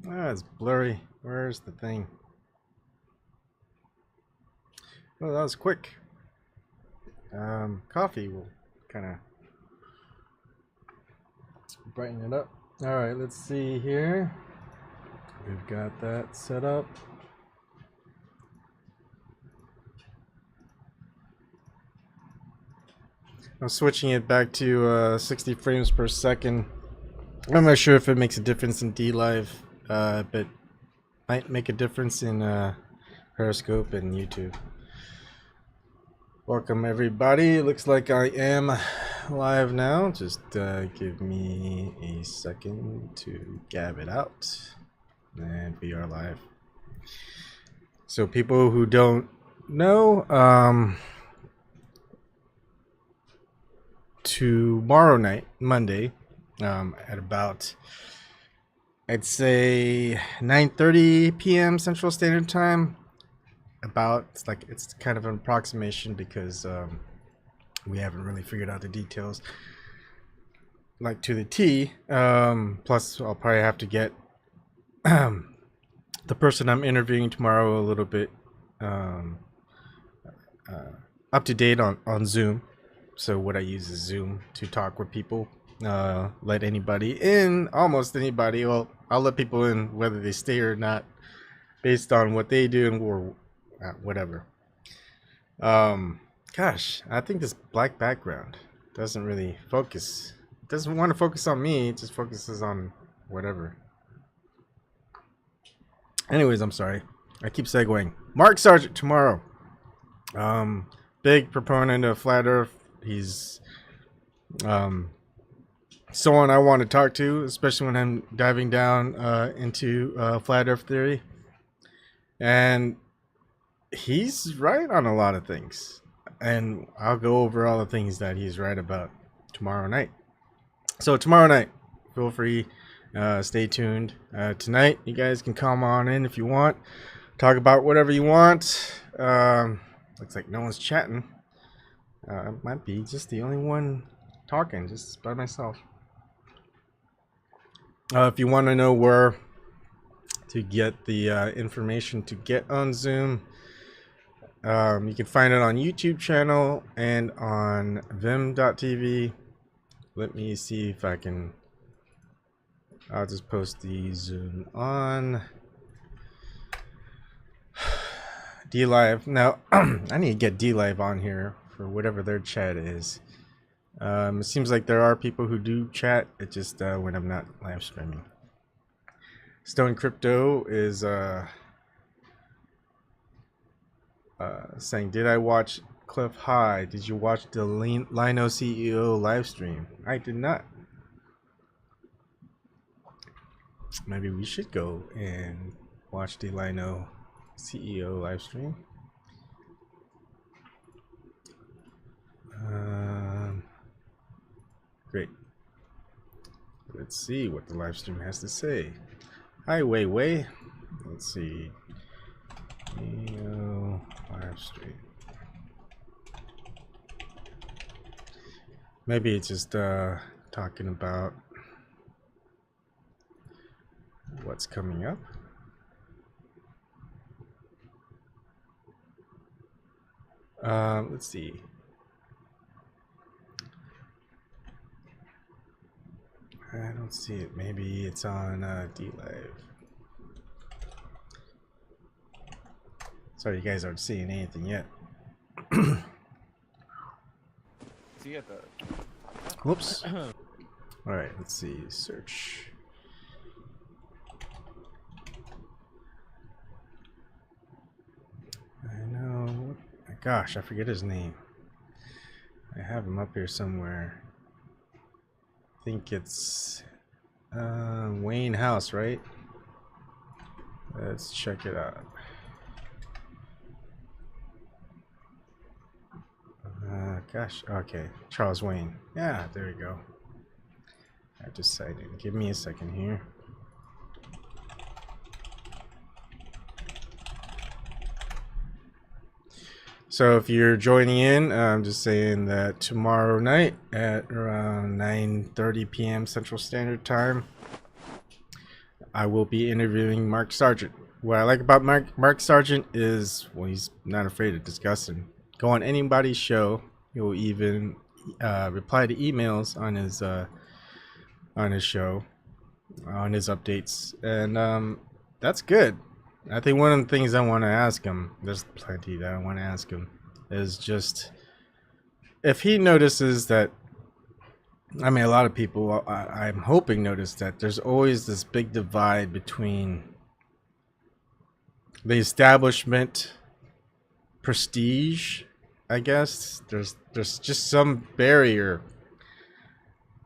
Ah, it's blurry. Where's the thing? Oh, that was quick. Coffee will kind of brighten it up. All right, let's see here. We've got that set up. I'm switching it back to 60 frames per second. I'm not sure if it makes a difference in DLive, but might make a difference in Periscope and YouTube. Welcome everybody. Looks like I am live now. Just give me a second to gab it out, and we are live. So people who don't know, tomorrow night, Monday, at about, I'd say 9:30 p.m. Central Standard Time. It's kind of an approximation because we haven't really figured out the details like to the T. Plus, I'll probably have to get the person I'm interviewing tomorrow a little bit up to date on Zoom. So what I use is Zoom to talk with people. Let anybody in, almost anybody. Well, I'll let people in whether they stay or not, based on what they do and or whatever. Gosh, I think this black background doesn't really focus. It doesn't want to focus on me. It just focuses on whatever. Anyways, I'm sorry. I keep segueing. Mark Sargent tomorrow. Big proponent of flat Earth. He's someone I want to talk to, especially when I'm diving down into flat Earth theory. And he's right on a lot of things. And I'll go over all the things that he's right about tomorrow night. So tomorrow night, feel free, stay tuned. Tonight, you guys can come on in if you want. Talk about whatever you want. Looks like no one's chatting. I might be just the only one talking, just by myself. If you want to know where to get the information to get on Zoom, you can find it on YouTube channel and on Vimm.tv. Let me see if I can. I'll just post the Zoom on DLive. Now, I need to get DLive on here for whatever their chat is. It seems like there are people who do chat. It just when I'm not live streaming. Stone Crypto is saying, did I watch Cliff High? Did you watch the Lino CEO live stream? I did not. Maybe we should go and watch the Lino CEO live stream. Great. Let's see what the live stream has to say. Hi, Wei. Let's see. Live stream. Maybe it's just talking about what's coming up. Let's see. I don't see it. Maybe it's on DLive. Sorry, you guys aren't seeing anything yet. Whoops. All right, let's see. Search. I know. Gosh, I forget his name. I have him up here somewhere. I think it's Wayne House, right? Let's check it out. Gosh, okay, Charles Wayne. Yeah, there we go. I decided. Give me a second here. So if you're joining in, I'm just saying that tomorrow night at around 9:30 p.m. Central Standard Time, I will be interviewing Mark Sargent. What I like about Mark Sargent is, well, he's not afraid to discuss and go on anybody's show. He will even reply to emails on his show, on his updates, and that's good. I think one of the things I want to ask him, there's plenty that I want to ask him, is just if he notices that, I mean, a lot of people, I'm hoping, notice that there's always this big divide between the establishment prestige, I guess. There's just some barrier.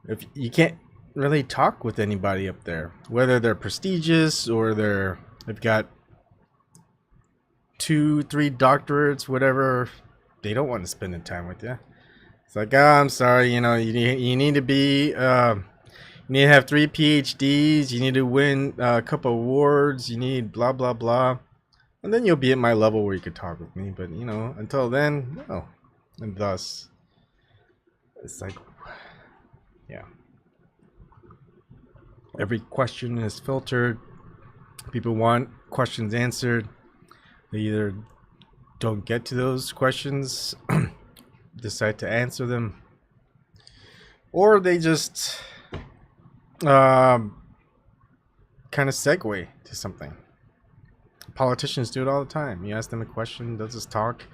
If you can't really talk with anybody up there, whether they're prestigious or they've got 2-3 doctorates, whatever, they don't want to spend the time with you. It's like, oh, I'm sorry, you know, you need to be, you need to have 3 PhDs, you need to win a couple awards, you need blah blah blah, and then you'll be at my level where you could talk with me. But you know, until then, no. And thus, it's like, yeah. Every question is filtered. People want questions answered. They either don't get to those questions, decide to answer them, or they just kind of segue to something. Politicians do it all the time. You ask them a question, they'll just talk.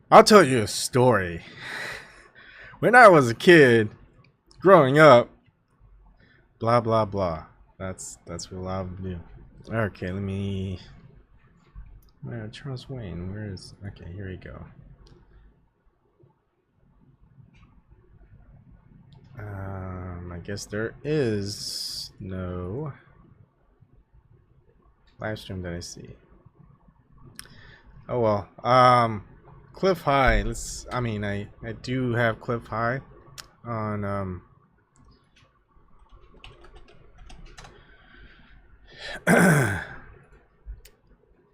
I'll tell you a story. When I was a kid, growing up, blah blah blah. That's what I'll do. Okay, let me. Charles Wayne, where is? Okay, here we go. I guess there is no live stream that I see. Oh well. Cliff High. I do have Cliff High on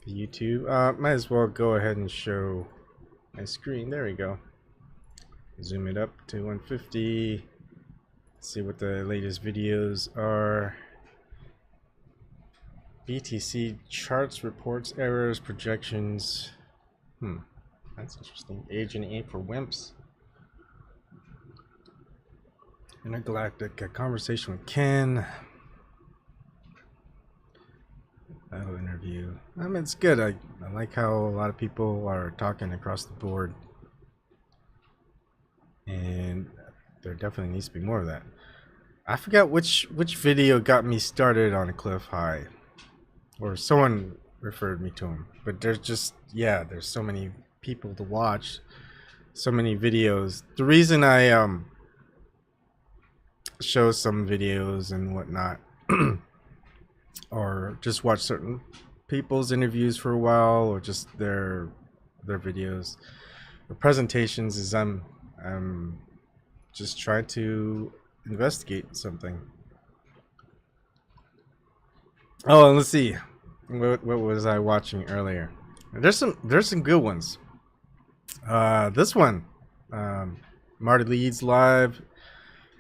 YouTube. Might as well go ahead and show my screen. There we go. Zoom it up to 150. See what the latest videos are. BTC charts, reports, errors, projections. That's interesting. Agent A for wimps. Intergalactic conversation with Ken. That'll interview. I mean, it's good. I like how a lot of people are talking across the board, and there definitely needs to be more of that. I forgot which video got me started on a Cliff High, or someone referred me to him. But there's just, yeah, there's so many people to watch, so many videos. The reason I show some videos and whatnot, or just watch certain people's interviews for a while, or just their videos, the presentations, is I'm just trying to investigate something. Oh, and let's see, what was I watching earlier? There's some good ones. This one, Marty Leeds Live,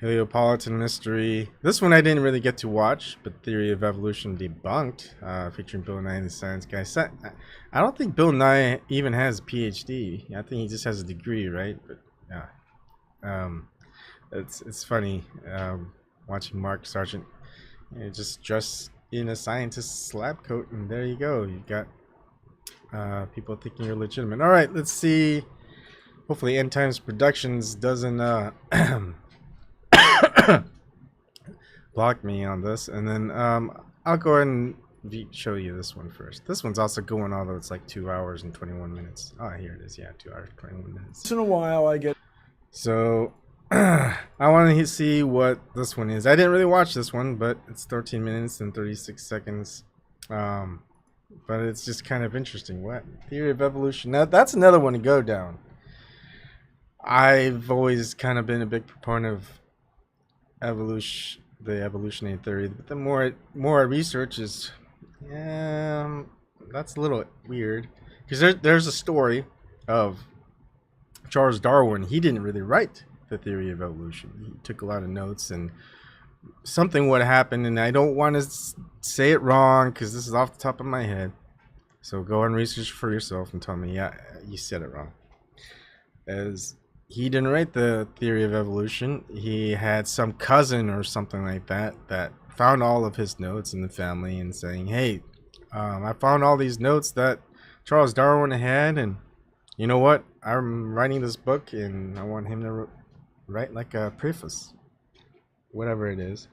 Heliopolitan Mystery. This one I didn't really get to watch, but Theory of Evolution Debunked, featuring Bill Nye the Science Guy. I don't think Bill Nye even has a PhD. I think he just has a degree, right? But yeah, it's funny watching Mark Sargent, just dress in a scientist's lab coat, and there you go. You got people thinking you're legitimate. All right, let's see. Hopefully, End Times Productions doesn't block me on this, and then I'll go ahead and show you this one first. This one's also going, although it's like 2 hours and 21 minutes. Oh, here it is. Yeah, 2 hours 21 minutes. Once in a while, I get. So I want to see what this one is. I didn't really watch this one, but it's 13 minutes and 36 seconds. But it's just kind of interesting. What? Theory of Evolution. Now, that's another one to go down. I've always kind of been a big proponent of evolution, the evolutionary theory, but the more I research is, that's a little weird, because there's a story of Charles Darwin. He didn't really write the theory of evolution. He took a lot of notes, and something would happen, and I don't want to say it wrong because this is off the top of my head. So go and research for yourself and tell me, yeah, you said it wrong. As he didn't write the theory of evolution. He had some cousin or something like that that found all of his notes in the family and saying, hey, I found all these notes that Charles Darwin had, and you know what? I'm writing this book and I want him to write like a preface, whatever it is.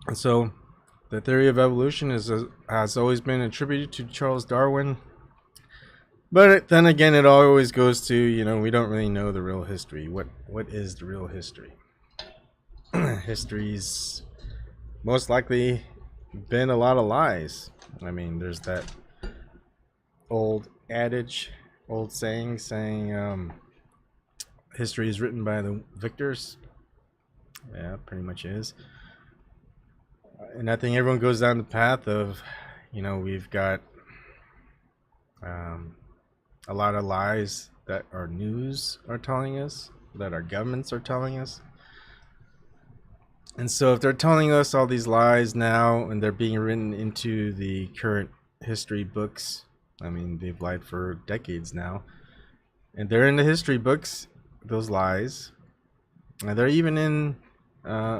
And so the theory of evolution has always been attributed to Charles Darwin. But then again, it always goes to, you know, we don't really know the real history. What is the real history? History's most likely been a lot of lies. I mean, there's that old adage, old saying history is written by the victors. Yeah, pretty much is. And I think everyone goes down the path of, you know, we've got a lot of lies that our news are telling us, that our governments are telling us. And so if they're telling us all these lies now and they're being written into the current history books, I mean, they've lied for decades now, and they're in the history books, those lies, and they're even in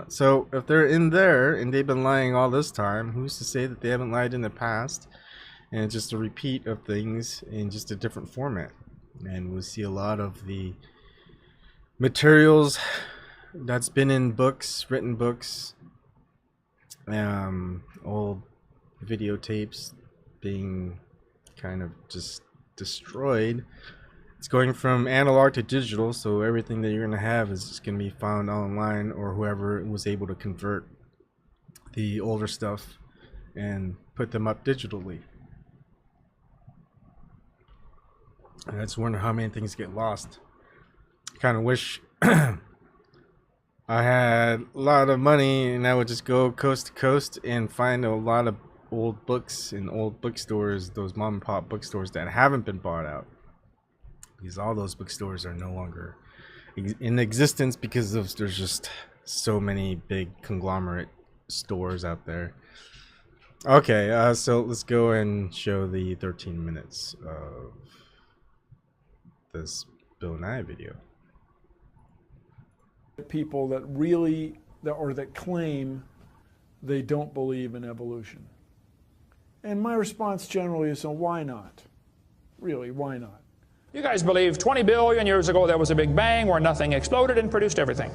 so if they're in there and they've been lying all this time, who's to say that they haven't lied in the past? And it's just a repeat of things in just a different format. And we'll see a lot of the materials that's been in books, written books, old videotapes being kind of just destroyed. It's going from analog to digital, so everything that you're going to have is just going to be found online, or whoever was able to convert the older stuff and put them up digitally. And I just wonder how many things get lost. Kind of wish I had a lot of money and I would just go coast to coast and find a lot of old books in old bookstores, those mom and pop bookstores that haven't been bought out. Because all those bookstores are no longer in existence because there's just so many big conglomerate stores out there. Okay, so let's go and show the 13 minutes of this Bill Nye video. People that really, that claim they don't believe in evolution. And my response generally is, so why not? Really, why not? You guys believe 20 billion years ago there was a big bang where nothing exploded and produced everything.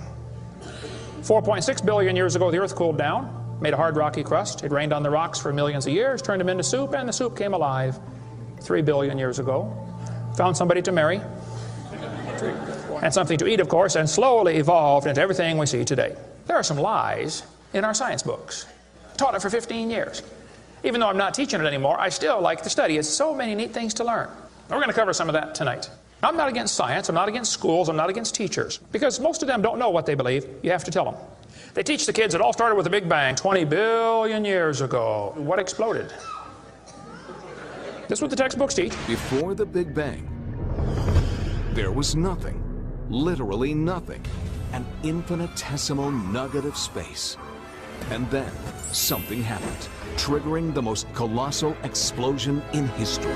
4.6 billion years ago the earth cooled down, made a hard rocky crust. It rained on the rocks for millions of years, turned them into soup, and the soup came alive 3 billion years ago. Found somebody to marry, and something to eat, of course, and slowly evolved into everything we see today. There are some lies in our science books. I taught it for 15 years. Even though I'm not teaching it anymore, I still like to study. It's so many neat things to learn. We're going to cover some of that tonight. I'm not against science, I'm not against schools, I'm not against teachers, because most of them don't know what they believe. You have to tell them. They teach the kids it all started with a big bang 20 billion years ago. What exploded? This is what the textbooks teach. Before the Big Bang, there was nothing, literally nothing, an infinitesimal nugget of space. And then something happened, triggering the most colossal explosion in history.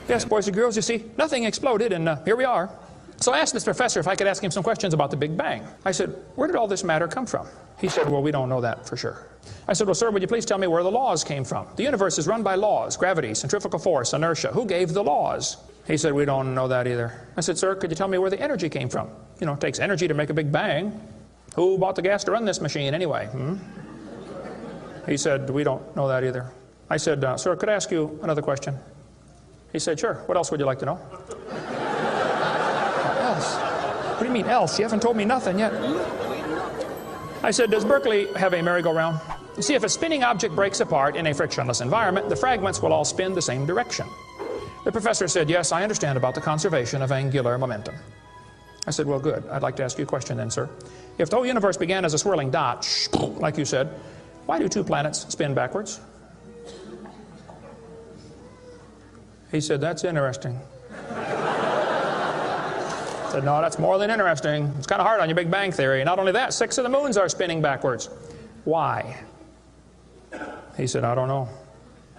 Yes, boys and girls, you see, nothing exploded, and here we are. So I asked this professor if I could ask him some questions about the Big Bang. I said, where did all this matter come from? He said, well, we don't know that for sure. I said, well, sir, would you please tell me where the laws came from? The universe is run by laws, gravity, centrifugal force, inertia. Who gave the laws? He said, we don't know that either. I said, sir, could you tell me where the energy came from? You know, it takes energy to make a Big Bang. Who bought the gas to run this machine anyway? He said, we don't know that either. I said, sir, could I ask you another question? He said, sure. What else would you like to know? Else? What do you mean else? You haven't told me nothing yet. I said, does Berkeley have a merry-go-round? You see, if a spinning object breaks apart in a frictionless environment, the fragments will all spin the same direction. The professor said, yes, I understand about the conservation of angular momentum. I said, well, good. I'd like to ask you a question then, sir. If the whole universe began as a swirling dot, like you said, why do two planets spin backwards? He said, that's interesting. It's said, no, that's more than interesting. It's kind of hard on your Big Bang Theory. Not only that, 6 of the moons are spinning backwards. Why? He said, I don't know.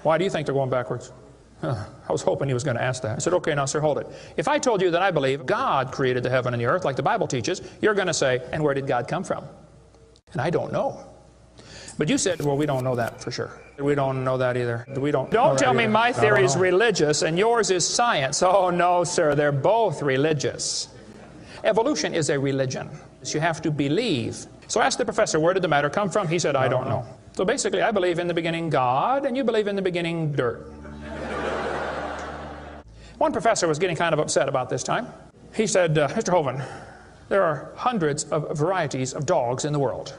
Why do you think they're going backwards? I was hoping he was going to ask that. I said, okay, now, sir, hold it. If I told you that I believe God created the heaven and the earth, like the Bible teaches, you're going to say, and where did God come from? And I don't know. But you said, well, we don't know that for sure. We don't know that either. Don't tell me my theory is religious and yours is science. Oh, no, sir, they're both religious. Evolution is a religion. You have to believe. So I asked the professor, where did the matter come from? He said, I don't know. So basically, I believe in the beginning God, and you believe in the beginning dirt. One professor was getting kind of upset about this time. He said, Mr. Hovind, there are hundreds of varieties of dogs in the world.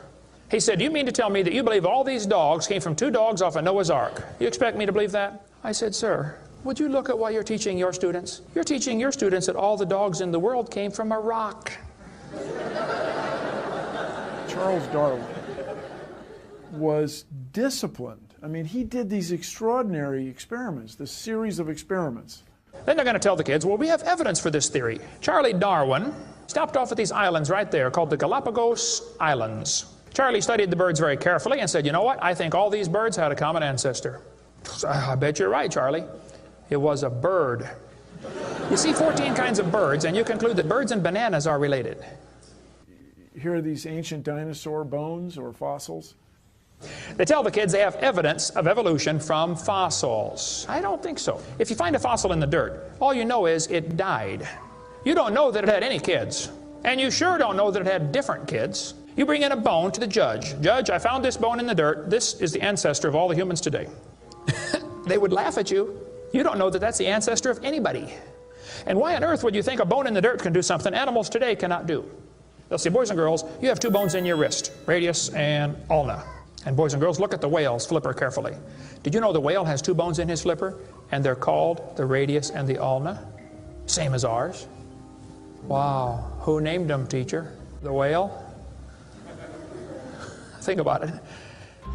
He said, you mean to tell me that you believe all these dogs came from 2 dogs off of Noah's Ark? You expect me to believe that? I said, sir, would you look at what you're teaching your students? You're teaching your students that all the dogs in the world came from a rock. Charles Darwin was disciplined. I mean, he did these extraordinary experiments, this series of experiments. Then they're going to tell the kids, well, we have evidence for this theory. Charlie Darwin stopped off at these islands right there called the Galapagos Islands. Charlie studied the birds very carefully and said, you know what, I think all these birds had a common ancestor. I bet you're right, Charlie. It was a bird. You see 14 kinds of birds, and you conclude that birds and bananas are related. Here are these ancient dinosaur bones or fossils. They tell the kids they have evidence of evolution from fossils. I don't think so. If you find a fossil in the dirt, all you know is it died. You don't know that it had any kids. And you sure don't know that it had different kids. You bring in a bone to the judge. Judge, I found this bone in the dirt. This is the ancestor of all the humans today. They would laugh at you. You don't know that that's the ancestor of anybody. And why on earth would you think a bone in the dirt can do something animals today cannot do? They'll say, boys and girls, you have 2 bones in your wrist, radius and ulna. And boys and girls, look at the whale's flipper carefully. Did you know the whale has 2 bones in his flipper? And they're called the radius and the ulna? Same as ours. Wow. Who named them, teacher? The whale? Think about it.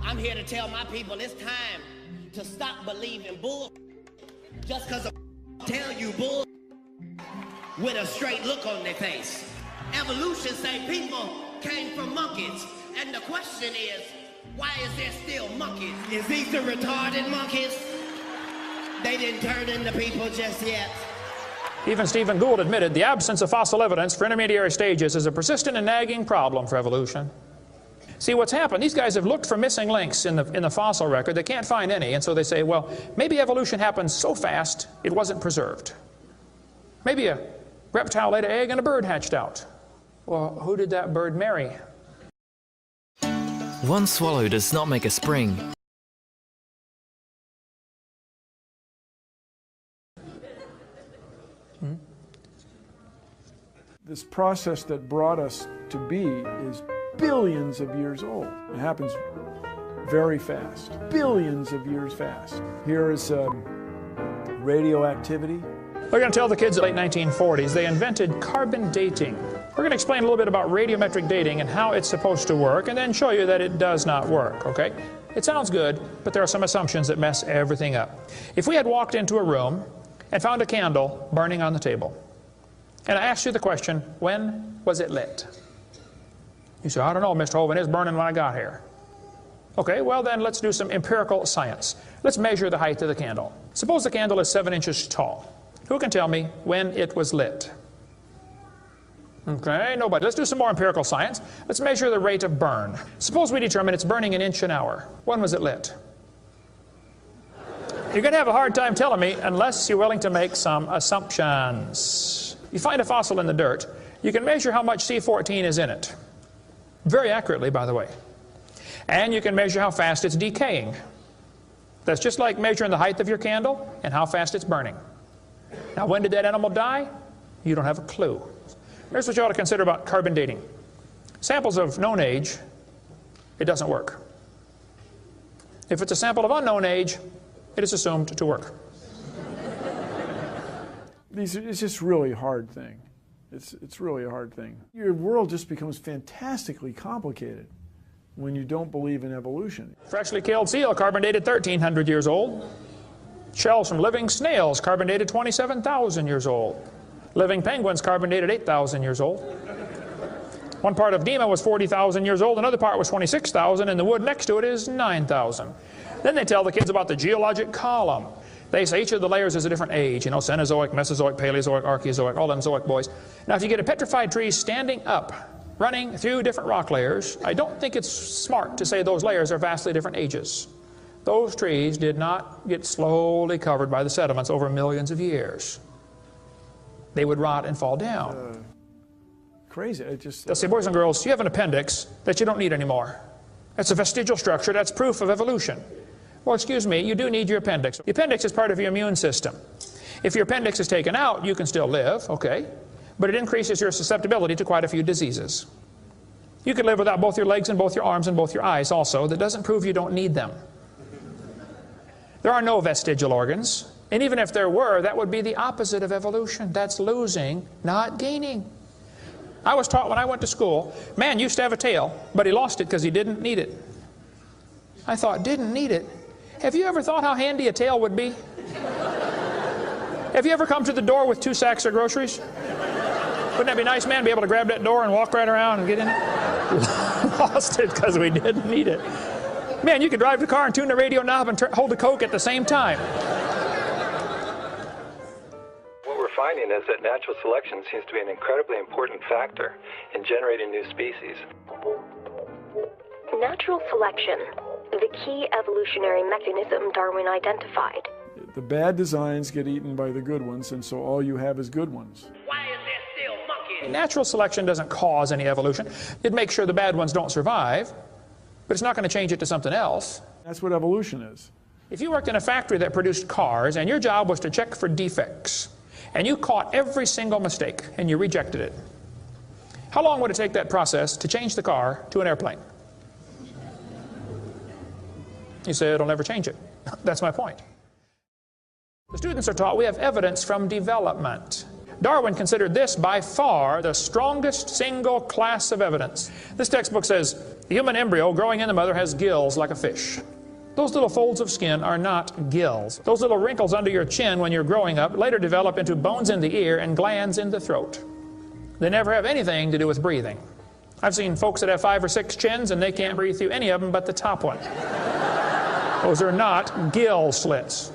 I'm here to tell my people it's time to stop believing bull just because tell you bull with a straight look on their face. Evolution say people came from monkeys. And the question is, why is there still monkeys? Is these the retarded monkeys? They didn't turn into people just yet. Even Stephen Gould admitted the absence of fossil evidence for intermediary stages is a persistent and nagging problem for evolution. See, what's happened, these guys have looked for missing links in the fossil record. They can't find any, and so they say, well, maybe evolution happened so fast it wasn't preserved. Maybe a reptile laid an egg and a bird hatched out. Well, who did that bird marry? One swallow does not make a spring. This process that brought us to be is billions of years old. It happens very fast, billions of years fast. Here is radioactivity. We're going to tell the kids in the late 1940s they invented carbon dating. We're going to explain a little bit about radiometric dating and how it's supposed to work, and then show you that it does not work, okay? It sounds good, but there are some assumptions that mess everything up. If we had walked into a room and found a candle burning on the table, and I asked you the question, when was it lit? You say, I don't know, Mr. Hovind, it's burning when I got here. Okay, well then let's do some empirical science. Let's measure the height of the candle. Suppose the candle is 7 inches tall. Who can tell me when it was lit? Okay, nobody. Let's do some more empirical science. Let's measure the rate of burn. Suppose we determine it's burning an inch an hour. When was it lit? You're going to have a hard time telling me unless you're willing to make some assumptions. You find a fossil in the dirt, you can measure how much C14 is in it. Very accurately, by the way. And you can measure how fast it's decaying. That's just like measuring the height of your candle and how fast it's burning. Now, when did that animal die? You don't have a clue. Here's what you ought to consider about carbon dating. Samples of known age, it doesn't work. If it's a sample of unknown age, it is assumed to work. It's just really a hard thing. It's really a hard thing. Your world just becomes fantastically complicated when you don't believe in evolution. Freshly killed seal, carbon dated 1,300 years old. Shells from living snails, carbon dated 27,000 years old. Living penguins carbon dated 8,000 years old. One part of Dima was 40,000 years old, another part was 26,000, and the wood next to it is 9,000. Then they tell the kids about the geologic column. They say each of the layers is a different age, you know, Cenozoic, Mesozoic, Paleozoic, Archaeozoic, all them zoic boys. Now if you get a petrified tree standing up, running through different rock layers, I don't think it's smart to say those layers are vastly different ages. Those trees did not get slowly covered by the sediments over millions of years. They would rot and fall down. Crazy. I just. They'll say, boys and girls, you have an appendix that you don't need anymore. That's a vestigial structure. That's proof of evolution. Well, excuse me, you do need your appendix. The appendix is part of your immune system. If your appendix is taken out, you can still live, okay, but it increases your susceptibility to quite a few diseases. You could live without both your legs and both your arms and both your eyes also. That doesn't prove you don't need them. There are no vestigial organs, and even if there were, that would be the opposite of evolution. That's losing, not gaining. I was taught when I went to school, man used to have a tail, but he lost it because he didn't need it. I thought, didn't need it? Have you ever thought how handy a tail would be? Have you ever come to the door with 2 sacks of groceries? Wouldn't that be nice, man, to be able to grab that door and walk right around and get in it? Lost it because we didn't need it. Man, you could drive the car and tune the radio knob and hold the Coke at the same time. What we're finding is that natural selection seems to be an incredibly important factor in generating new species. Natural selection, the key evolutionary mechanism Darwin identified. The bad designs get eaten by the good ones, and so all you have is good ones. Why is there still monkeys? Natural selection doesn't cause any evolution. It makes sure the bad ones don't survive, but it's not going to change it to something else. That's what evolution is. If you worked in a factory that produced cars and your job was to check for defects, and you caught every single mistake and you rejected it, how long would it take that process to change the car to an airplane? You say it'll never change it. That's my point. The students are taught we have evidence from development. Darwin considered this by far the strongest single class of evidence. This textbook says the human embryo growing in the mother has gills like a fish. Those little folds of skin are not gills. Those little wrinkles under your chin when you're growing up later develop into bones in the ear and glands in the throat. They never have anything to do with breathing. I've seen folks that have 5 or 6 chins and they can't breathe through any of them but the top one. Those are not gill slits.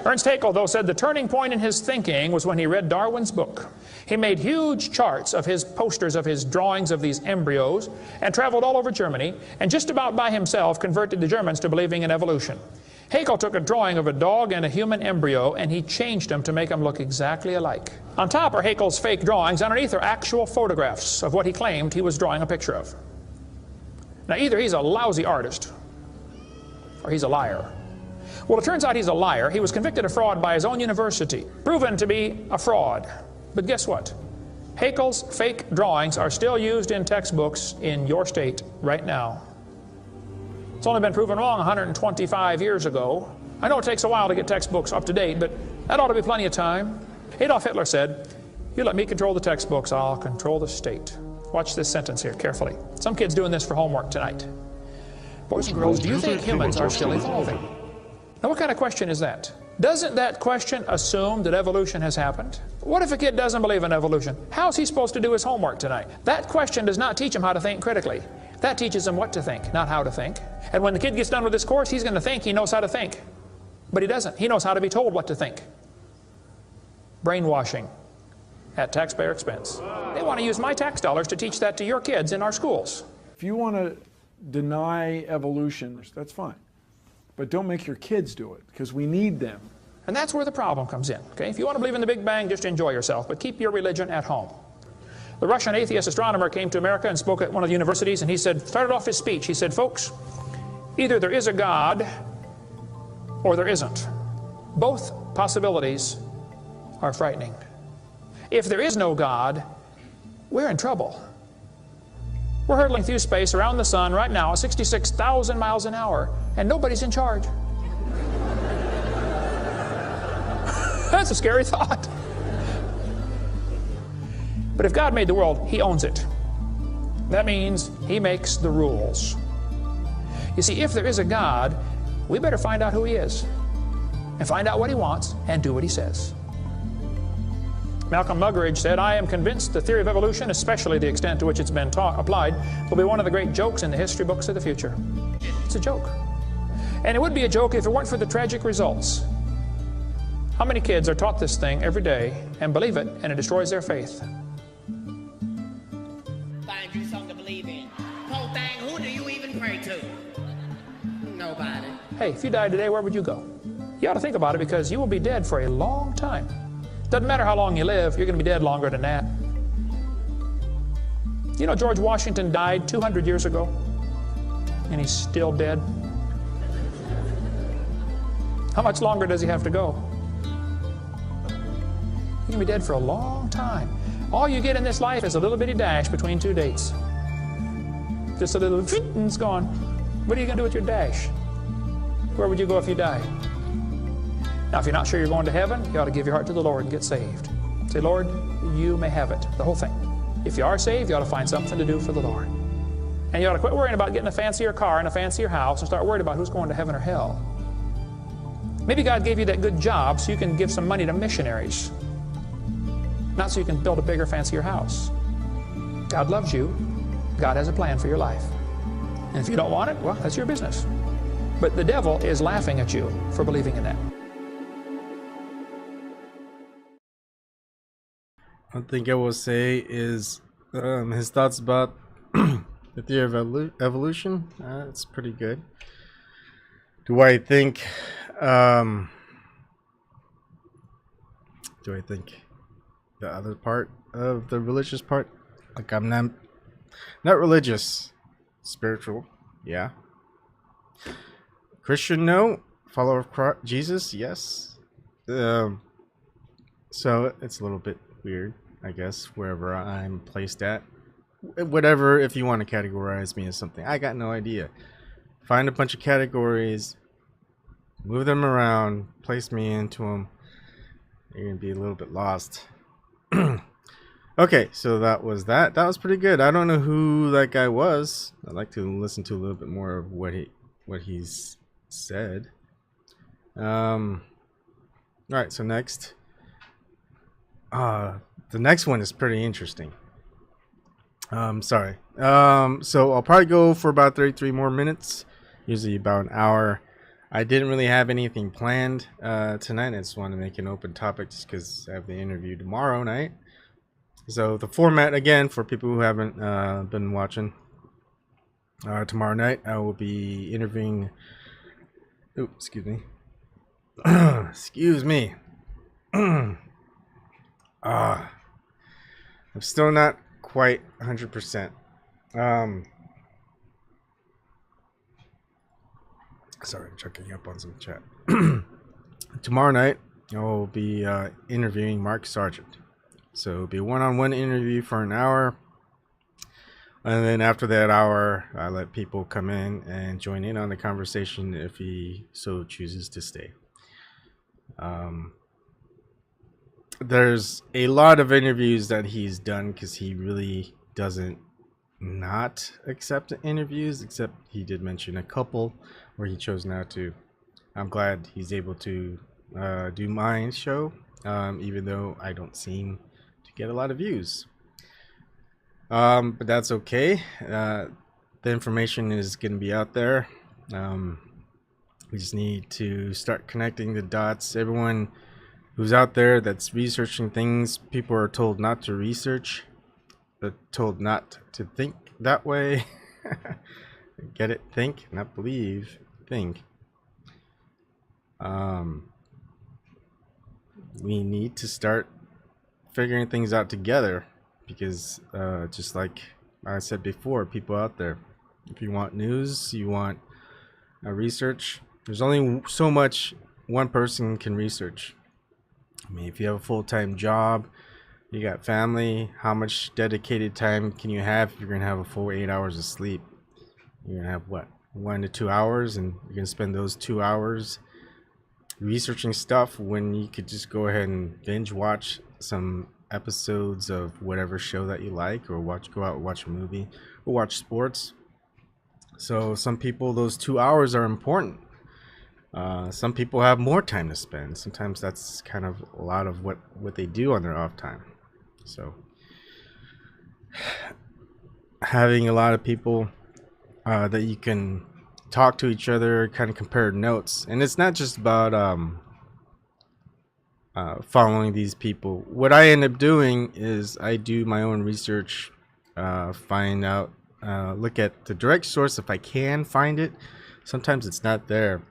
Ernst Haeckel, though, said the turning point in his thinking was when he read Darwin's book. He made huge charts of his posters of his drawings of these embryos and traveled all over Germany and just about by himself converted the Germans to believing in evolution. Haeckel took a drawing of a dog and a human embryo and he changed them to make them look exactly alike. On top are Haeckel's fake drawings. Underneath are actual photographs of what he claimed he was drawing a picture of. Now either he's a lousy artist or he's a liar. Well, it turns out he's a liar. He was convicted of fraud by his own university, proven to be a fraud. But guess what? Haeckel's fake drawings are still used in textbooks in your state right now. It's only been proven wrong 125 years ago. I know it takes a while to get textbooks up to date, but that ought to be plenty of time. Adolf Hitler said, "You let me control the textbooks, I'll control the state." Watch this sentence here carefully. Some kid's doing this for homework tonight. Boys and girls, do you think humans are still evolving? Now, what kind of question is that? Doesn't that question assume that evolution has happened? What if a kid doesn't believe in evolution? How's he supposed to do his homework tonight? That question does not teach him how to think critically. That teaches him what to think, not how to think. And when the kid gets done with this course, he's going to think he knows how to think. But he doesn't. He knows how to be told what to think. Brainwashing at taxpayer expense. They want to use my tax dollars to teach that to your kids in our schools. If you want to deny evolution, that's fine. But don't make your kids do it, because we need them. And that's where the problem comes in. Okay? If you want to believe in the Big Bang, just enjoy yourself, but keep your religion at home. The Russian atheist astronomer came to America and spoke at one of the universities, and he started off his speech, he said, "Folks, either there is a God or there isn't. Both possibilities are frightening. If there is no God, we're in trouble. We're hurtling through space around the sun right now at 66,000 miles an hour, and nobody's in charge." That's a scary thought. But if God made the world, He owns it. That means He makes the rules. You see, if there is a God, we better find out who He is, and find out what He wants, and do what He says. Malcolm Muggeridge said, "I am convinced the theory of evolution, especially the extent to which it's been applied, will be one of the great jokes in the history books of the future." It's a joke. And it would be a joke if it weren't for the tragic results. How many kids are taught this thing every day and believe it, and it destroys their faith? Find you something to believe in. Whole thing, who do you even pray to? Nobody. Hey, if you died today, where would you go? You ought to think about it, because you will be dead for a long time. Doesn't matter how long you live, you're going to be dead longer than that. You know, George Washington died 200 years ago, and he's still dead. How much longer does he have to go? You're going to be dead for a long time. All you get in this life is a little bitty dash between two dates. Just a little, and it's gone. What are you going to do with your dash? Where would you go if you died? Now, if you're not sure you're going to heaven, you ought to give your heart to the Lord and get saved. Say, "Lord, you may have it," the whole thing. If you are saved, you ought to find something to do for the Lord. And you ought to quit worrying about getting a fancier car and a fancier house and start worrying about who's going to heaven or hell. Maybe God gave you that good job so you can give some money to missionaries, not so you can build a bigger, fancier house. God loves you. God has a plan for your life. And if you don't want it, well, that's your business. But the devil is laughing at you for believing in that. One thing I will say is his thoughts about the theory of evolution. It's pretty good. Do I think the other part of the religious part? Like, I'm not religious, spiritual, yeah. Christian, no. Follower of Christ, Jesus, yes. So it's a little bit weird, I guess, wherever I'm placed at. Whatever, if you want to categorize me as something, I got no idea. Find a bunch of categories, move them around, place me into them. You're gonna be a little bit lost. Okay, so that was that. That was pretty good. I don't know who that guy was. I'd like to listen to a little bit more of what he's said. All right, so next. The next one is pretty interesting. Sorry. So I'll probably go for about 33 more minutes. Usually about an hour. I didn't really have anything planned tonight. I just wanted to make an open topic just because I have the interview tomorrow night. So the format, again, for people who haven't been watching, tomorrow night I will be interviewing. Oh, excuse me. Excuse me. I'm still not quite 100%. Sorry, checking up on some chat. Tomorrow night I will be interviewing Mark Sargent. So it'll be a one-on-one interview for an hour. And then after that hour, I let people come in and join in on the conversation if he so chooses to stay. There's a lot of interviews that he's done because he really doesn't not accept interviews, except he did mention a couple where he chose not to. I'm glad he's able to do my show, even though I don't seem to get a lot of views. But that's okay. The information is going to be out there. We just need to start connecting the dots. Everyone who's out there that's researching things, people are told not to research. They're told not to think that way. Get it? Think, not believe. Think. We need to start figuring things out together, because just like I said before, people out there, if you want news, you want research, there's only so much one person can research. I mean, if you have a full-time job, you got family, how much dedicated time can you have if you're gonna have a full 8 hours of sleep? You're gonna have what, 1 to 2 hours, and you're gonna spend those 2 hours researching stuff when you could just go ahead and binge watch some episodes of whatever show that you like, or go out and watch a movie, or watch sports. So some people, those 2 hours are important. Some people have more time to spend. Sometimes that's kind of a lot of what they do on their off time. So having a lot of people that you can talk to each other, kind of compare notes, and it's not just about following these people. What I end up doing is I do my own research, find out, look at the direct source if I can find it. Sometimes it's not there.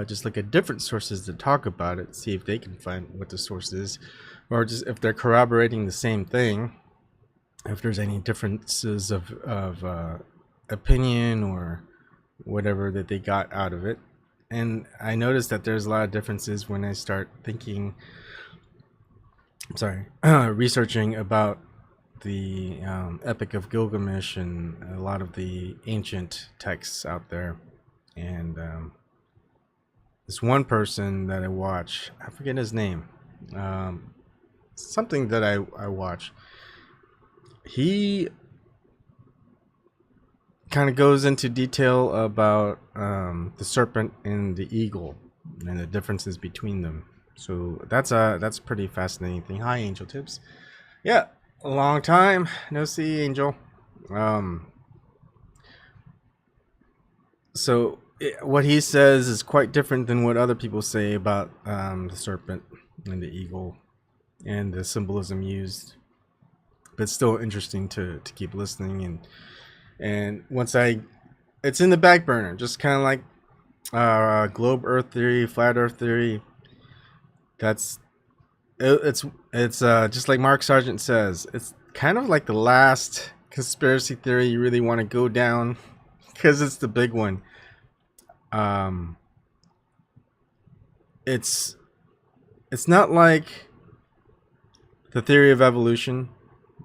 Just look at different sources to talk about it, see if they can find what the source is, or just if they're corroborating the same thing, if there's any differences of opinion or whatever that they got out of it. And I noticed that there's a lot of differences when I start thinking, researching about the Epic of Gilgamesh and a lot of the ancient texts out there. And this one person that I watch, I forget his name, something that I watch, he kind of goes into detail about the serpent and the eagle and the differences between them. So that's a pretty fascinating thing. Hi, Angel Tips. Yeah, a long time no see, Angel. What he says is quite different than what other people say about the serpent and the eagle and the symbolism used. But it's still interesting to keep listening, and once it's in the back burner, just kind of like globe Earth theory, flat Earth theory. It's just like Mark Sargent says, it's kind of like the last conspiracy theory you really want to go down because it's the big one. It's not like the theory of evolution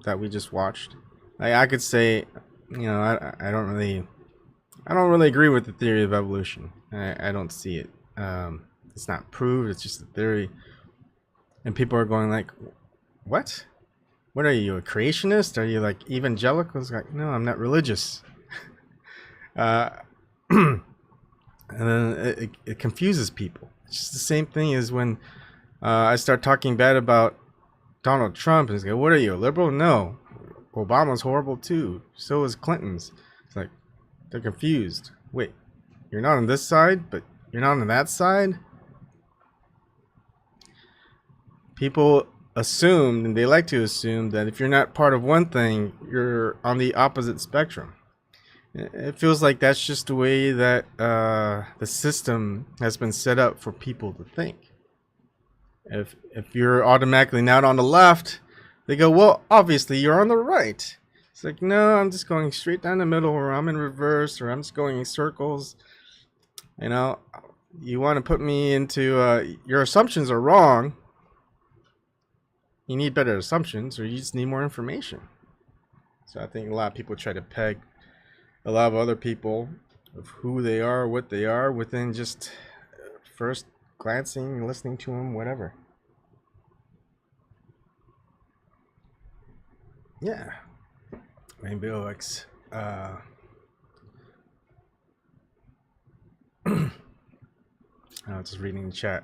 that we just watched. I could say, I don't really agree with the theory of evolution. I don't see it. It's not proved. It's just a theory. And people are going like, what? What are you, a creationist? Are you like evangelical? It's like, no, I'm not religious. And then it confuses people. It's just the same thing as when I start talking bad about Donald Trump. And it's like, what are you, a liberal? No. Obama's horrible too. So is Clinton's. It's like, they're confused. Wait, you're not on this side, but you're not on that side? People assume, and they like to assume, that if you're not part of one thing, you're on the opposite spectrum. It feels like that's just the way that the system has been set up for people to think. If you're automatically not on the left, they go, well, obviously you're on the right. It's like, no, I'm just going straight down the middle, or I'm in reverse, or I'm just going in circles. You want to put me into your assumptions are wrong. You need better assumptions, or you just need more information. So I think a lot of people try to peg a lot of other people of who they are, what they are, within just first glancing, listening to them, whatever. Yeah. Rainbow X. Just reading the chat.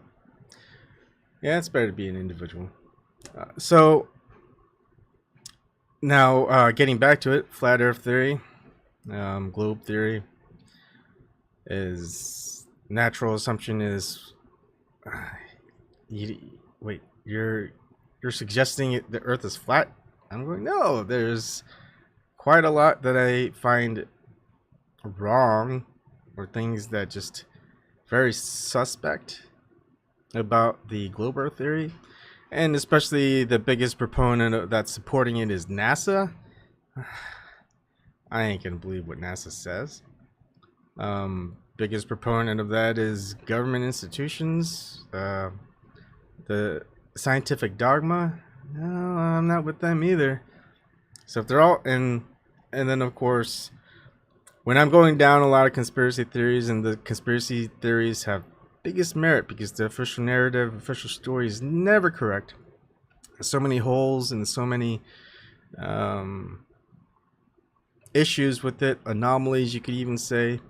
Yeah, it's better to be an individual. So now getting back to it, flat Earth theory, globe theory is natural assumption is you're suggesting the Earth is flat. I'm going, no, there's quite a lot that I find wrong, or things that just very suspect about the globe Earth theory. And especially the biggest proponent that's supporting it is NASA. I ain't gonna believe what NASA says. Biggest proponent of that is government institutions. The scientific dogma. No, I'm not with them either. So if they're all and then of course, when I'm going down a lot of conspiracy theories, and the conspiracy theories have biggest merit because the official narrative, official story is never correct. There's so many holes and so many issues with it, anomalies you could even say.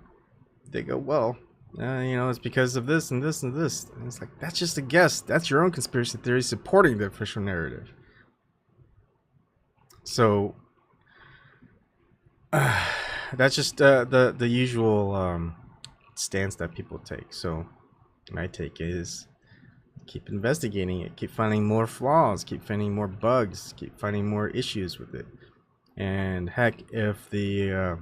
They go, well, You know, it's because of this and this and this. And it's like, that's just a guess. That's your own conspiracy theory supporting the official narrative. So that's just the usual stance that people take. So my take is keep investigating it, keep finding more flaws, keep finding more bugs, keep finding more issues with it. And heck, if the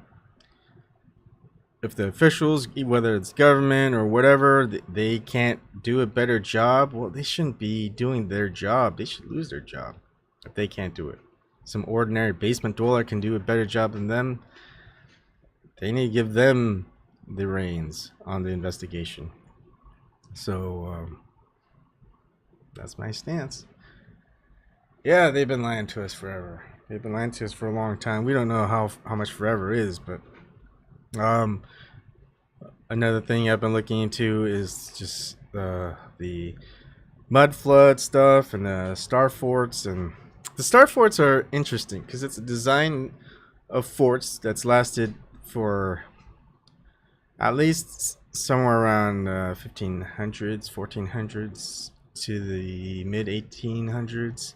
officials, whether it's government or whatever, they can't do a better job, well, they shouldn't be doing their job. They should lose their job if they can't do it. Some ordinary basement dweller can do a better job than them. They need to give them the reins on the investigation. So that's my stance. Yeah, they've been lying to us forever. They've been lying to us for a long time. We don't know how much forever is, but another thing I've been looking into is just the mud flood stuff and the star forts. And the star forts are interesting because it's a design of forts that's lasted for at least somewhere around 1500s, 1400s to the mid 1800s.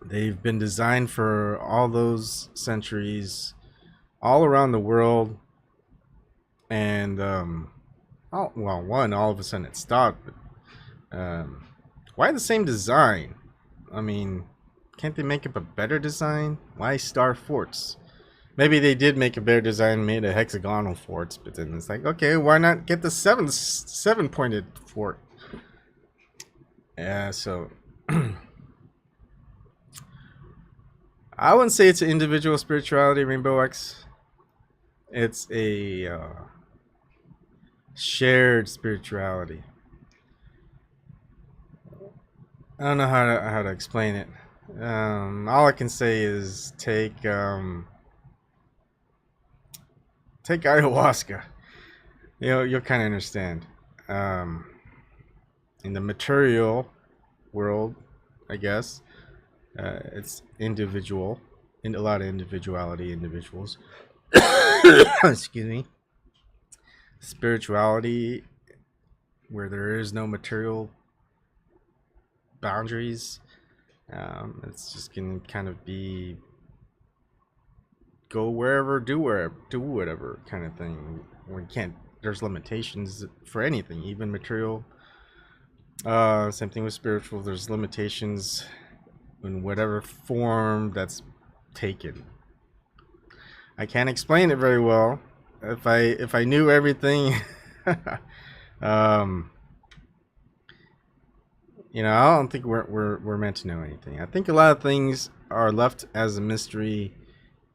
They've been designed for all those centuries, all around the world. And all of a sudden it stopped. But why the same design? I mean, can't they make up a better design? Why star forts? Maybe they did make a better design, made a hexagonal forts, but then it's like, okay, why not get the seven-pointed fort? Yeah, so I wouldn't say it's an individual spirituality, Rainbow X. It's a shared spirituality. I don't know how to explain it. All I can say is take ayahuasca. You know, you'll kind of understand. In the material world, I guess, it's individual, in a lot of individuals. Excuse me. Spirituality, where there is no material boundaries, it's just gonna kind of be go wherever, do whatever kind of thing. We can't. There's limitations for anything, even material. Same thing with spiritual. There's limitations in whatever form that's taken. I can't explain it very well. If I knew everything, you know, I don't think we're meant to know anything. I think a lot of things are left as a mystery,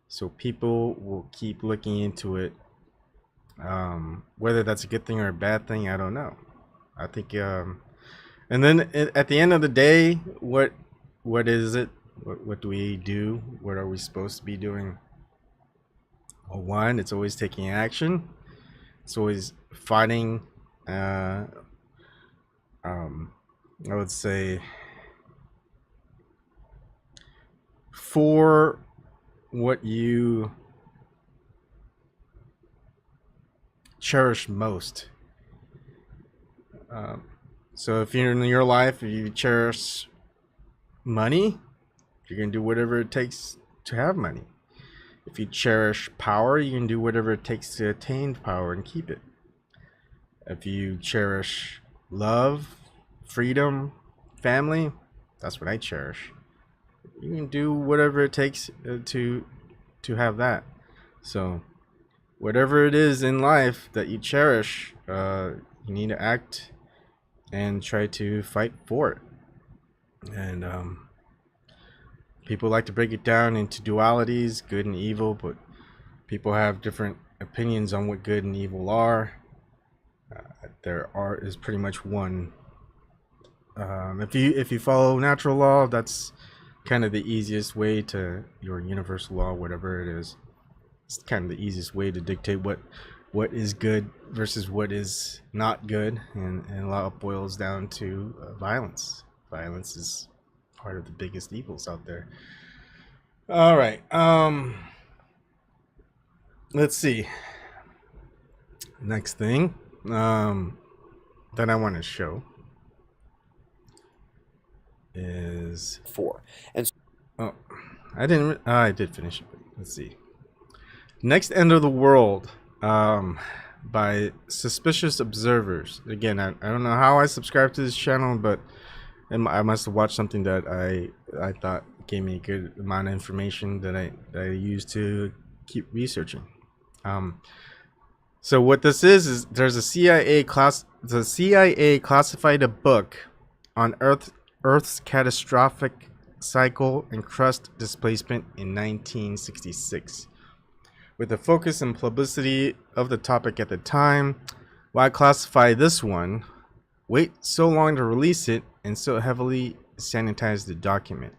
so people will keep looking into it. Whether that's a good thing or a bad thing, I don't know. I think, and then at the end of the day, what is it? What do we do? What are we supposed to be doing? Well, one, it's always taking action. It's always fighting. I would say for what you cherish most. So if you're in your life, if you cherish money, you're gonna do whatever it takes to have money. If you cherish power, you can do whatever it takes to attain power and keep it. If you cherish love, freedom, family, that's what I cherish. You can do whatever it takes to have that. So whatever it is in life that you cherish, you need to act and try to fight for it. And people like to break it down into dualities, good and evil, but people have different opinions on what good and evil are. There is pretty much one. If you follow natural law, that's kind of the easiest way to, your universal law, whatever it is. It's kind of the easiest way to dictate what is good versus what is not good, and a lot of boils down to violence. Violence is part of the biggest evils out there. All right. Let's see. Next thing. that I want to show is 4. And oh, I did finish it. Let's see. Next End of the World, by Suspicious Observers. Again, I don't know how I subscribed to this channel, but I must have watched something that I thought gave me a good amount of information that I used to keep researching. So what this is there's the CIA classified a book on Earth's catastrophic cycle and crust displacement in 1966. With the focus and publicity of the topic at the time, why classify this one, wait so long to release it, and so heavily sanitize the document?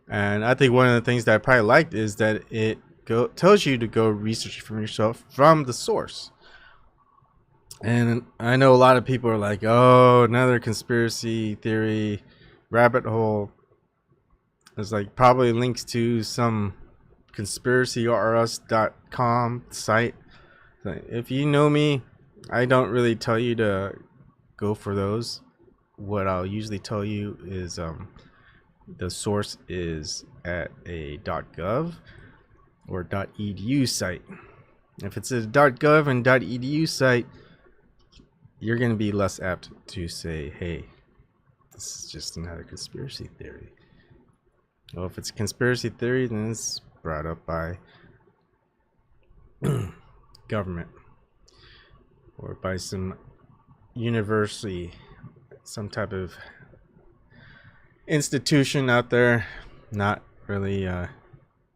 And I think one of the things that I probably liked is that it tells you to go research from yourself from the source. And I know a lot of people are like, oh, another conspiracy theory rabbit hole. There's like probably links to some conspiracyrs.com site. If you know me, I don't really tell you to go for those. What I'll usually tell you is the source is at a .gov or .edu site. If it's a .gov and .edu site, you're going to be less apt to say, hey, this is just another conspiracy theory. Well, if it's a conspiracy theory, then it's brought up by government or by some university, some type of institution out there, not really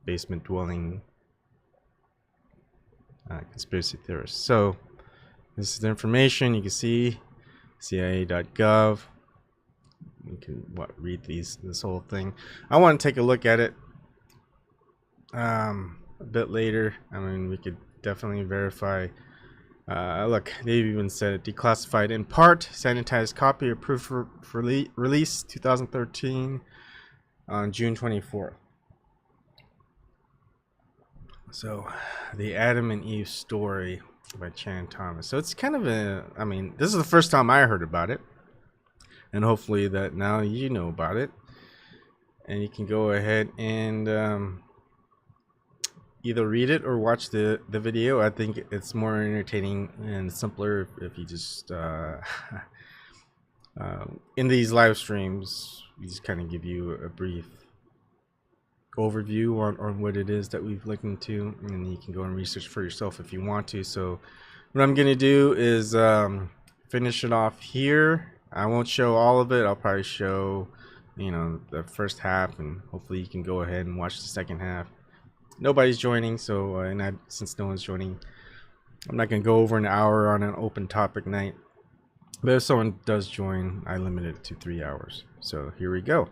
basement dwelling conspiracy theorists. So this is the information. You can see CIA.gov. You can read this whole thing. I want to take a look at it a bit later. I mean, we could definitely verify. Look, they've even said it declassified in part, sanitized copy approved for release 2013 on June 24th. So, the Adam and Eve story by Chan Thomas. So it's kind of I mean, this is the first time I heard about it, and hopefully that now you know about it, and you can go ahead and either read it or watch the video. I think it's more entertaining and simpler if you just in these live streams, we just kind of give you a brief overview on what it is that we've looked into, and you can go and research for yourself if you want to. So what I'm gonna do is finish it off here. I won't show all of it. I'll probably show, you know, the first half, and hopefully you can go ahead and watch the second half. Nobody's joining, so since no one's joining, I'm not gonna go over an hour on an open topic night. But if someone does join, I limit it to 3 hours. So here we go.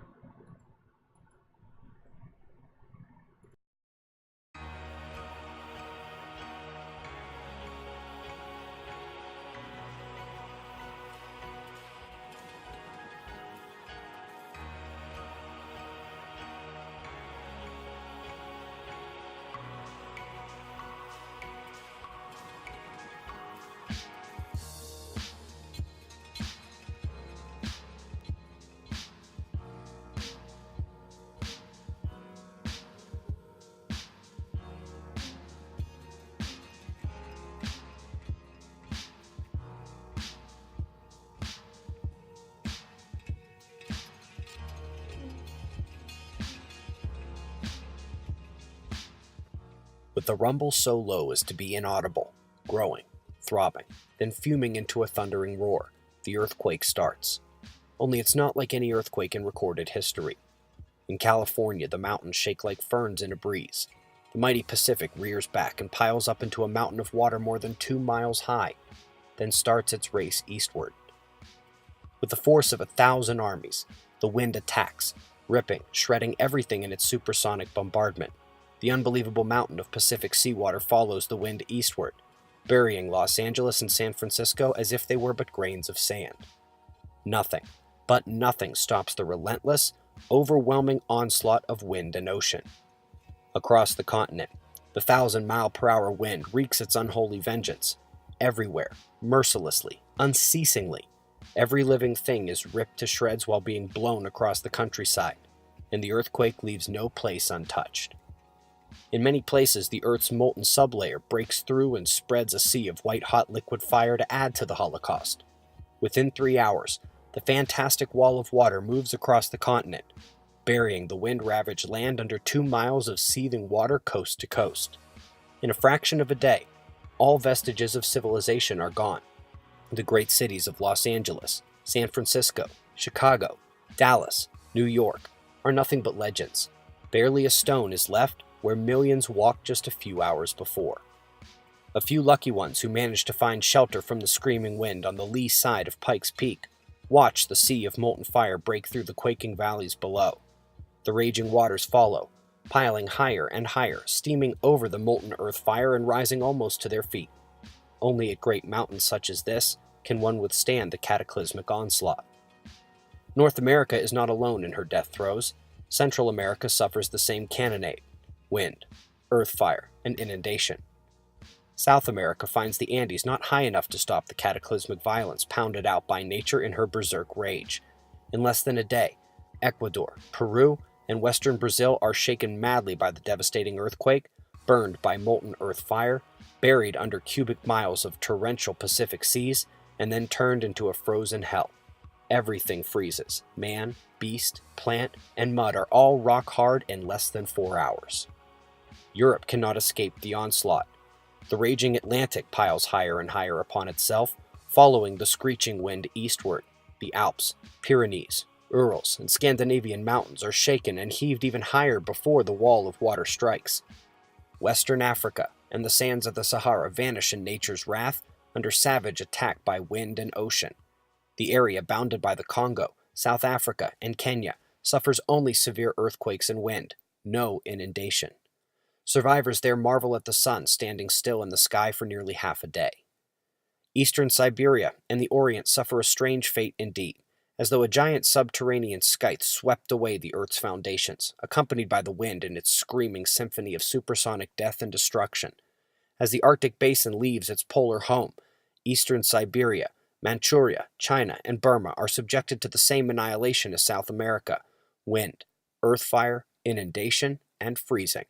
with the rumble so low as to be inaudible, growing, throbbing, then fuming into a thundering roar, the earthquake starts. Only it's not like any earthquake in recorded history. In California, the mountains shake like ferns in a breeze. The mighty Pacific rears back and piles up into a mountain of water more than 2 miles high, then starts its race eastward. With the force of 1,000 armies, the wind attacks, ripping, shredding everything in its supersonic bombardment. The unbelievable mountain of Pacific seawater follows the wind eastward, burying Los Angeles and San Francisco as if they were but grains of sand. Nothing, but nothing stops the relentless, overwhelming onslaught of wind and ocean. Across the continent, the 1,000-mile-per-hour wind wreaks its unholy vengeance. everywhere, mercilessly, unceasingly. Every living thing is ripped to shreds while being blown across the countryside, and the earthquake leaves no place untouched. In many places, the Earth's molten sublayer breaks through and spreads a sea of white-hot liquid fire to add to the Holocaust. Within 3 hours, the fantastic wall of water moves across the continent, burying the wind-ravaged land under 2 miles of seething water coast to coast. In a fraction of a day, all vestiges of civilization are gone. The great cities of Los Angeles, San Francisco, Chicago, Dallas, New York are nothing but legends. Barely a stone is left where millions walked just a few hours before. A few lucky ones who managed to find shelter from the screaming wind on the lee side of Pikes Peak watch the sea of molten fire break through the quaking valleys below. The raging waters follow, piling higher and higher, steaming over the molten earth fire and rising almost to their feet. Only at great mountains such as this can one withstand the cataclysmic onslaught. North America is not alone in her death throes. Central America suffers the same cannonade, wind, earth fire, and inundation. South America finds the Andes not high enough to stop the cataclysmic violence pounded out by nature in her berserk rage. In less than a day, Ecuador, Peru, and western Brazil are shaken madly by the devastating earthquake, burned by molten earth fire, buried under cubic miles of torrential Pacific seas, and then turned into a frozen hell. Everything freezes. Man, beast, plant, and mud are all rock hard in less than 4 hours. Europe cannot escape the onslaught. The raging Atlantic piles higher and higher upon itself, following the screeching wind eastward. The Alps, Pyrenees, Urals, and Scandinavian mountains are shaken and heaved even higher before the wall of water strikes. Western Africa and the sands of the Sahara vanish in nature's wrath under savage attack by wind and ocean. The area bounded by the Congo, South Africa, and Kenya suffers only severe earthquakes and wind, no inundation. Survivors there marvel at the sun standing still in the sky for nearly half a day. Eastern Siberia and the Orient suffer a strange fate indeed, as though a giant subterranean scythe swept away the Earth's foundations, accompanied by the wind in its screaming symphony of supersonic death and destruction. As the Arctic Basin leaves its polar home, Eastern Siberia, Manchuria, China, and Burma are subjected to the same annihilation as South America: wind, earth fire, inundation, and freezing.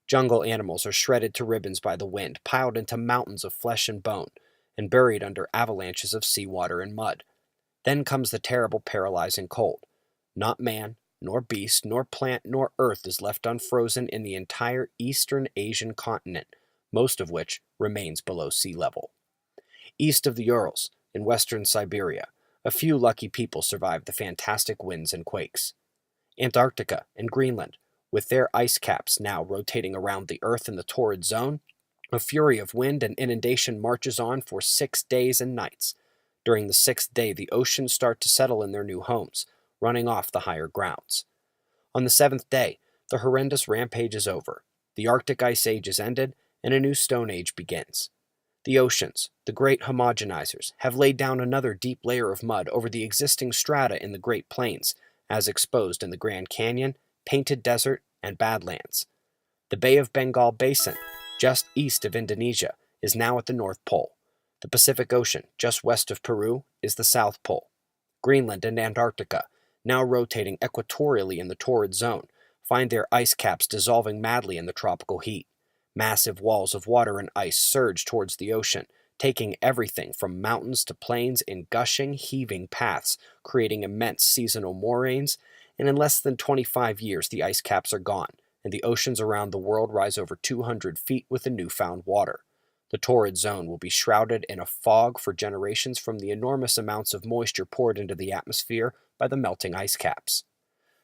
Jungle animals are shredded to ribbons by the wind, piled into mountains of flesh and bone, and buried under avalanches of seawater and mud. Then comes the terrible paralyzing cold. Not man, nor beast, nor plant, nor earth is left unfrozen in the entire eastern Asian continent, most of which remains below sea level. East of the Urals, in western Siberia, a few lucky people survive the fantastic winds and quakes. Antarctica and Greenland, with their ice caps now rotating around the Earth in the torrid zone, a fury of wind and inundation marches on for 6 days and nights. During the 6th day, the oceans start to settle in their new homes, running off the higher grounds. On the 7th day, the horrendous rampage is over. The Arctic Ice Age is ended, and a new Stone Age begins. The oceans, the great homogenizers, have laid down another deep layer of mud over the existing strata in the Great Plains, as exposed in the Grand Canyon, Painted Desert, and Badlands. The Bay of Bengal Basin, just east of Indonesia, is now at the North Pole. The Pacific Ocean, just west of Peru, is the South Pole. Greenland and Antarctica, now rotating equatorially in the torrid zone, find their ice caps dissolving madly in the tropical heat. Massive walls of water and ice surge towards the ocean, taking everything from mountains to plains in gushing, heaving paths, creating immense seasonal moraines, and in less than 25 years the ice caps are gone, and the oceans around the world rise over 200 feet with the newfound water. The torrid zone will be shrouded in a fog for generations from the enormous amounts of moisture poured into the atmosphere by the melting ice caps.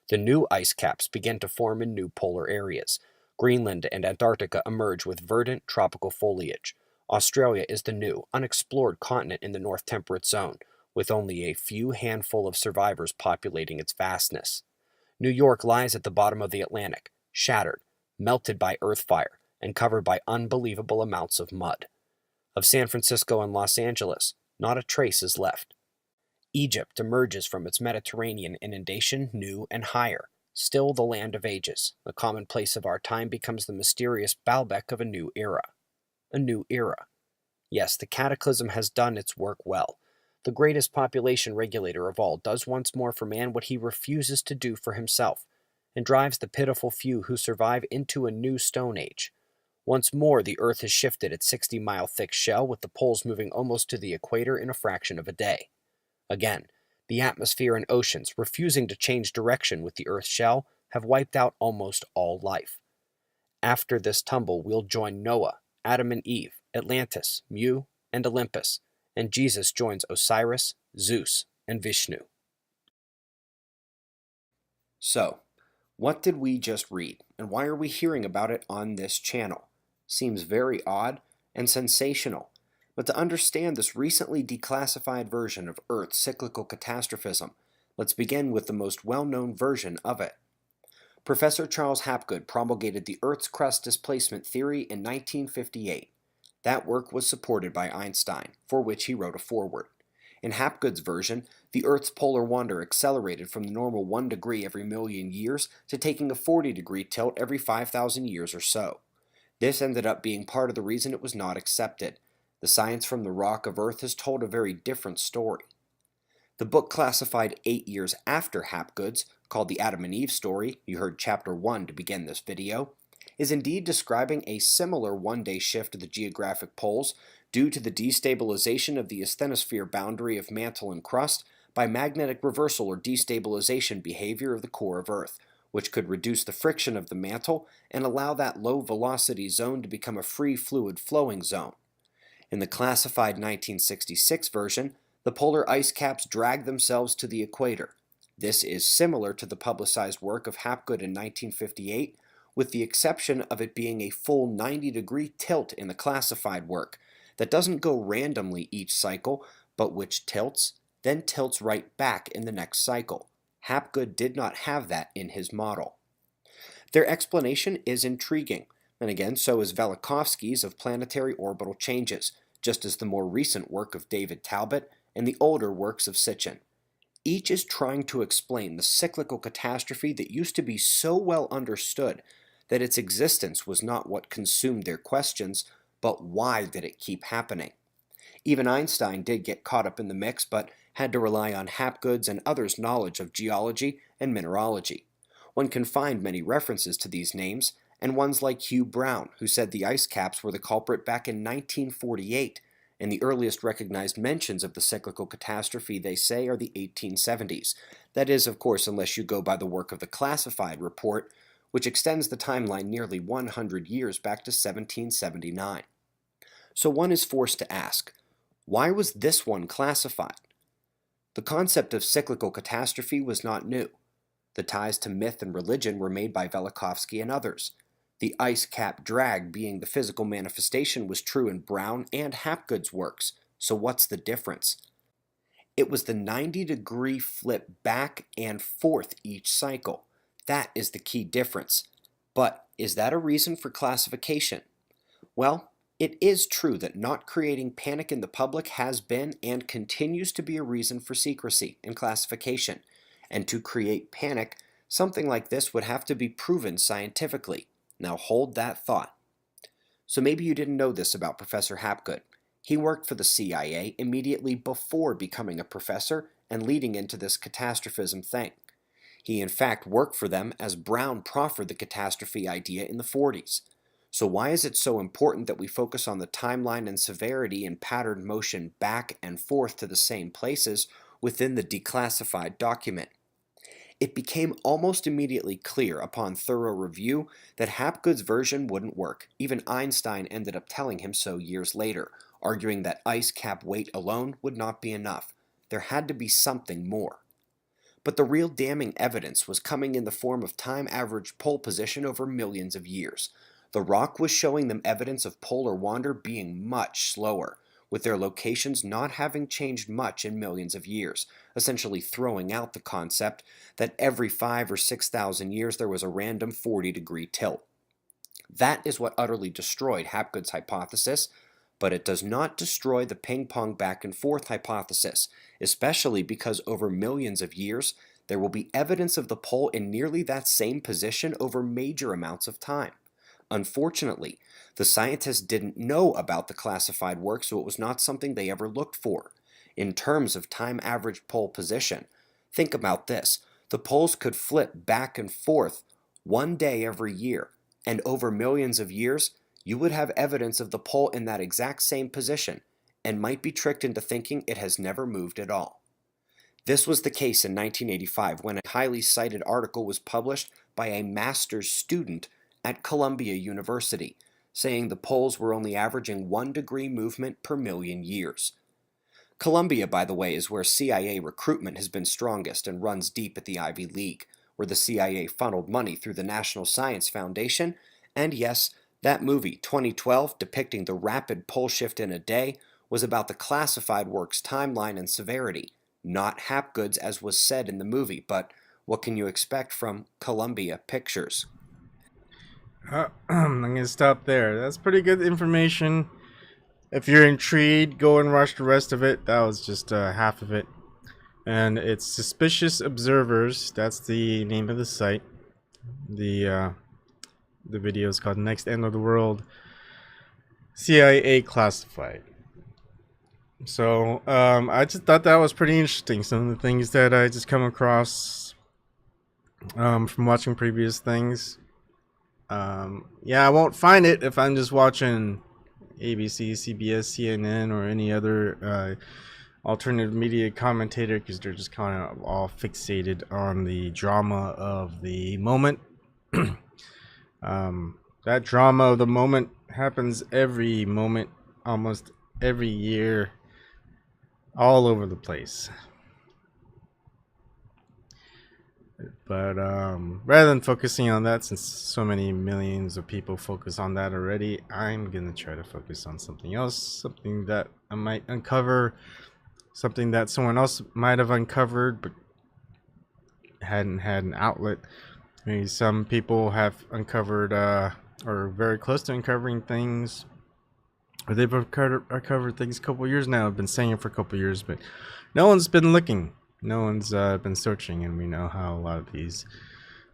The new ice caps begin to form in new polar areas. Greenland and Antarctica emerge with verdant tropical foliage. Australia is the new, unexplored continent in the North Temperate Zone, with only a few handful of survivors populating its vastness. New York lies at the bottom of the Atlantic, shattered, melted by earth fire, and covered by unbelievable amounts of mud. Of San Francisco and Los Angeles, not a trace is left. Egypt emerges from its Mediterranean inundation new and higher. Still the land of ages, the commonplace of our time becomes the mysterious Baalbek of a new era. A new era. Yes, the cataclysm has done its work well. The greatest population regulator of all does once more for man what he refuses to do for himself, and drives the pitiful few who survive into a new Stone Age. Once more, the Earth has shifted its 60-mile thick shell, with the poles moving almost to the equator in a fraction of a day. Again, the atmosphere and oceans, refusing to change direction with the Earth's shell, have wiped out almost all life. After this tumble, we'll join Noah, Adam and Eve, Atlantis, Mu, and Olympus, and Jesus joins Osiris, Zeus, and Vishnu. So, what did we just read, and why are we hearing about it on this channel? Seems very odd and sensational, but to understand this recently declassified version of Earth's cyclical catastrophism, let's begin with the most well-known version of it. Professor Charles Hapgood promulgated the Earth's crust displacement theory in 1958. That work was supported by Einstein, for which he wrote a foreword. In Hapgood's version, the Earth's polar wander accelerated from the normal 1 degree every million years to taking a 40-degree tilt every 5,000 years or so. This ended up being part of the reason it was not accepted. The science from the rock of Earth has told a very different story. The book classified 8 years after Hapgood's, called the Adam and Eve story, you heard chapter 1 to begin this video, is indeed describing a similar one-day shift of the geographic poles due to the destabilization of the asthenosphere boundary of mantle and crust by magnetic reversal or destabilization behavior of the core of Earth, which could reduce the friction of the mantle and allow that low-velocity zone to become a free fluid flowing zone. In the classified 1966 version, the polar ice caps drag themselves to the equator. This is similar to the publicized work of Hapgood in 1958, with the exception of it being a full 90-degree tilt in the classified work that doesn't go randomly each cycle, but which tilts, then tilts right back in the next cycle. Hapgood did not have that in his model. Their explanation is intriguing, and again, so is Velikovsky's of planetary orbital changes, just as the more recent work of David Talbot and the older works of Sitchin. Each is trying to explain the cyclical catastrophe that used to be so well understood that its existence was not what consumed their questions, but why did it keep happening? Even Einstein did get caught up in the mix, but had to rely on Hapgood's and others' knowledge of geology and mineralogy. One can find many references to these names, and ones like Hugh Brown, who said the ice caps were the culprit back in 1948, and the earliest recognized mentions of the cyclical catastrophe, they say, are the 1870s. That is, of course, unless you go by the work of the classified report, which extends the timeline nearly 100 years back to 1779. So one is forced to ask, why was this one classified? The concept of cyclical catastrophe was not new. The ties to myth and religion were made by Velikovsky and others. The ice cap drag being the physical manifestation was true in Brown and Hapgood's works, so what's the difference? It was the 90-degree flip back and forth each cycle. That is the key difference. But is that a reason for classification? Well, it is true that not creating panic in the public has been and continues to be a reason for secrecy and classification. And to create panic, something like this would have to be proven scientifically. Now hold that thought. So maybe you didn't know this about Professor Hapgood. He worked for the CIA immediately before becoming a professor and leading into this catastrophism thing. He in fact worked for them as Brown proffered the catastrophe idea in the 40s. So why is it so important that we focus on the timeline and severity and patterned motion back and forth to the same places within the declassified document? It became almost immediately clear upon thorough review that Hapgood's version wouldn't work. Even Einstein ended up telling him so years later, arguing that ice cap weight alone would not be enough. There had to be something more. But the real damning evidence was coming in the form of time-averaged pole position over millions of years. The rock was showing them evidence of polar wander being much slower, with their locations not having changed much in millions of years, essentially throwing out the concept that every 5,000 or 6,000 years there was a random 40-degree tilt. That is what utterly destroyed Hapgood's hypothesis, but it does not destroy the ping-pong back-and-forth hypothesis, especially because over millions of years there will be evidence of the pole in nearly that same position over major amounts of time. Unfortunately, the scientists didn't know about the classified work, so it was not something they ever looked for. In terms of time averaged pole position, think about this. The poles could flip back and forth one day every year, and over millions of years, you would have evidence of the pole in that exact same position, and might be tricked into thinking it has never moved at all. This was the case in 1985 when a highly cited article was published by a master's student at Columbia University, saying the poles were only averaging 1 degree movement per million years. Columbia, by the way, is where CIA recruitment has been strongest and runs deep at the Ivy League, where the CIA funneled money through the National Science Foundation, and yes, that movie, 2012, depicting the rapid pole shift in a day, was about the classified work's timeline and severity, not Hapgood's as was said in the movie, but what can you expect from Columbia Pictures? I'm going to stop there. That's pretty good information. If you're intrigued, go and watch the rest of it. That was just half of it. And it's Suspicious Observers. That's the name of the site. The video is called Next End of the World, CIA Classified. So I just thought that was pretty interesting. Some of the things that I just come across from watching previous things. Yeah, I won't find it if I'm just watching ABC, CBS, CNN, or any other alternative media commentator, because they're just kind of all fixated on the drama of the moment. That drama of the moment happens every moment, almost every year, all over the place. But rather than focusing on that, since so many millions of people focus on that already, I'm gonna try to focus on something else, something that I might uncover, something that someone else might have uncovered but hadn't had an outlet. Maybe some people have uncovered or very close to uncovering things, or they've uncovered things a couple years now. I've been saying it for a couple years, but no one's been looking. No one's been searching, and we know how a lot of these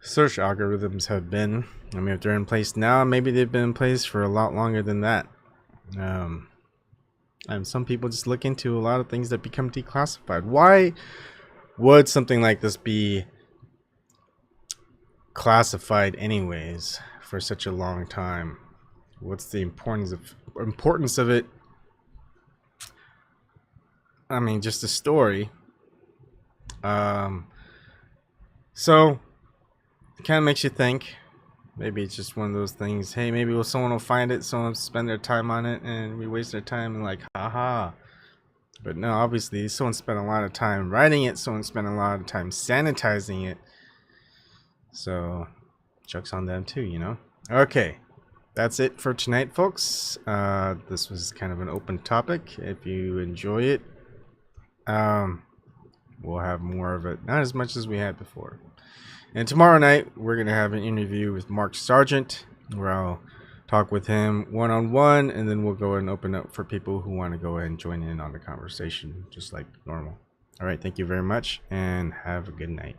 search algorithms have been. I mean, if they're in place now, maybe they've been in place for a lot longer than that. And some people just look into a lot of things that become declassified. Why would something like this be classified anyways for such a long time? What's the importance of it? I mean, just a story. So it kind of makes you think. Maybe it's just one of those things. Hey, maybe someone will find it, someone will spend their time on it, and we waste their time and like, haha. But no, obviously, someone spent a lot of time writing it. Someone spent a lot of time sanitizing it. So, chuck's on them too, you know. Okay, that's it for tonight, folks. This was kind of an open topic. If you enjoy it, we'll have more of it. Not as much as we had before. And tomorrow night, we're going to have an interview with Mark Sargent, where I'll talk with him one-on-one, and then we'll go and open up for people who want to go ahead and join in on the conversation, just like normal. All right, thank you very much, and have a good night.